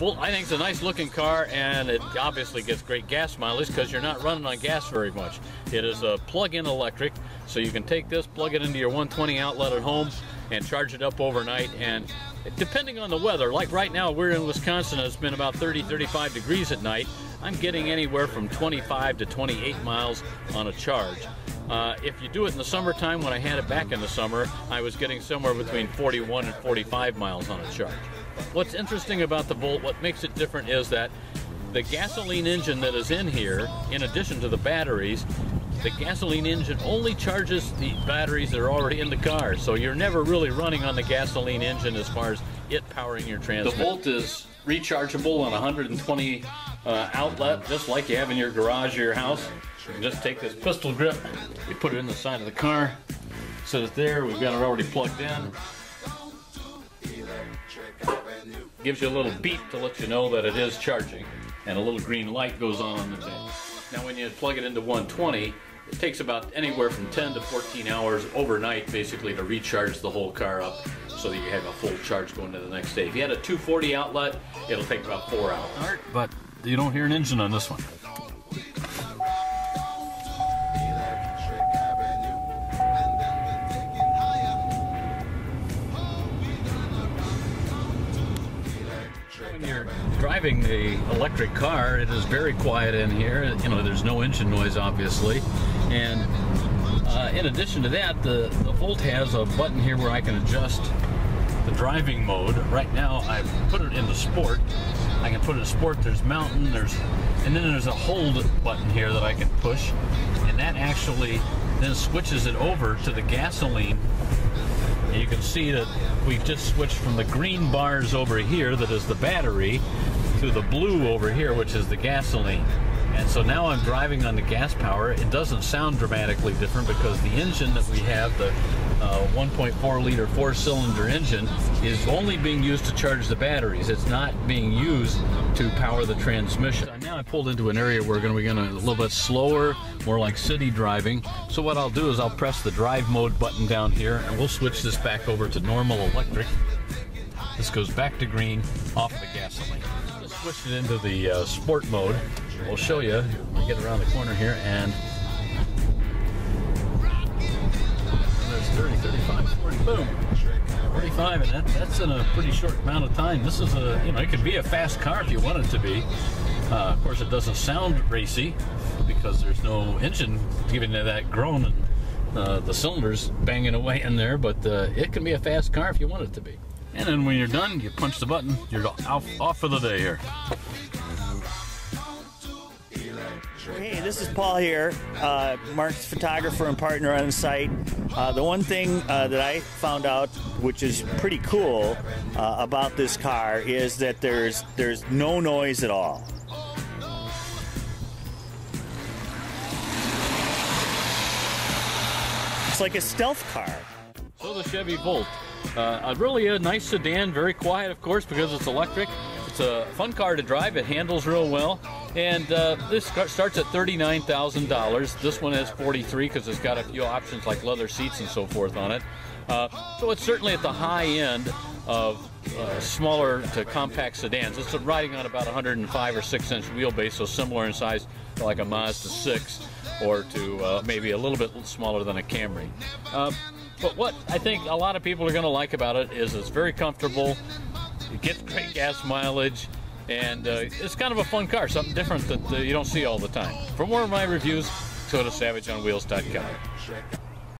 Volt, I think it's a nice looking car, and it obviously gets great gas mileage because you're not running on gas very much. It is a plug-in electric, so you can take this, plug it into your 120 outlet at home, and charge it up overnight. And depending on the weather, like right now we're in Wisconsin, it's been about 30-35 degrees at night. I'm getting anywhere from 25 to 28 miles on a charge. If you do it in the summertime, when I had it back in the summer, I was getting somewhere between 41 and 45 miles on a charge. What's interesting about the Volt, what makes it different, is that the gasoline engine that is in here, in addition to the batteries, the gasoline engine only charges the batteries that are already in the car. So you're never really running on the gasoline engine as far as it powering your transmission. The Volt is rechargeable on a 120 outlet, just like you have in your garage or your house. You can just take this pistol grip, you put it in the side of the car, set it there, we've got it already plugged in. Gives you a little beep to let you know that it is charging, and a little green light goes on the thing. Now when you plug it into 120, it takes about anywhere from 10 to 14 hours overnight basically to recharge the whole car up so that you have a full charge going to the next day. If you had a 240 outlet, it'll take about 4 hours. But you don't hear an engine on this one. When you're driving the electric car, it is very quiet in here. You know, there's no engine noise, obviously. And in addition to that, the Volt has a button here where I can adjust the driving mode. Right now, I've put it into sport. I can put it in sport. There's mountain, and then there's a hold button here that I can push, and that actually then switches it over to the gasoline. And you can see that we've just switched from the green bars over here, that is the battery, to the blue over here, which is the gasoline. And so now I'm driving on the gas power. It doesn't sound dramatically different because the engine that we have, the 1.4 liter 4-cylinder engine, is only being used to charge the batteries. It's not being used to power the transmission. Now I pulled into an area where we're going to be a little bit slower, more like city driving. So what I'll do is I'll press the drive mode button down here, and we'll switch this back over to normal electric. This goes back to green, off the gasoline. Just switched it into the sport mode. We'll show you. We get around the corner here, and there's 30, 35, 40, boom, 45, and that's in a pretty short amount of time. This is it could be a fast car if you want it to be. Of course, it doesn't sound racy because there's no engine giving it that groan and the cylinders banging away in there, but it can be a fast car if you want it to be. And then when you're done, you punch the button, you're off for the day here. Hey, this is Paul here, Mark's photographer and partner on the site. The one thing that I found out, which is pretty cool about this car, is that there's no noise at all. It's like a stealth car. So the Chevy Volt, really a nice sedan, very quiet, of course, because it's electric. It's a fun car to drive. It handles real well. And this starts at $39,000. This one has $43,000 because it's got a few options like leather seats and so forth on it. So it's certainly at the high end of smaller to compact sedans. It's riding on about 105 or 6-inch wheelbase, so similar in size to like a Mazda 6 or to maybe a little bit smaller than a Camry. But what I think a lot of people are going to like about it is it's very comfortable. It gets great gas mileage. And it's kind of a fun car, something different that you don't see all the time. For more of my reviews, go to SavageOnWheels.com.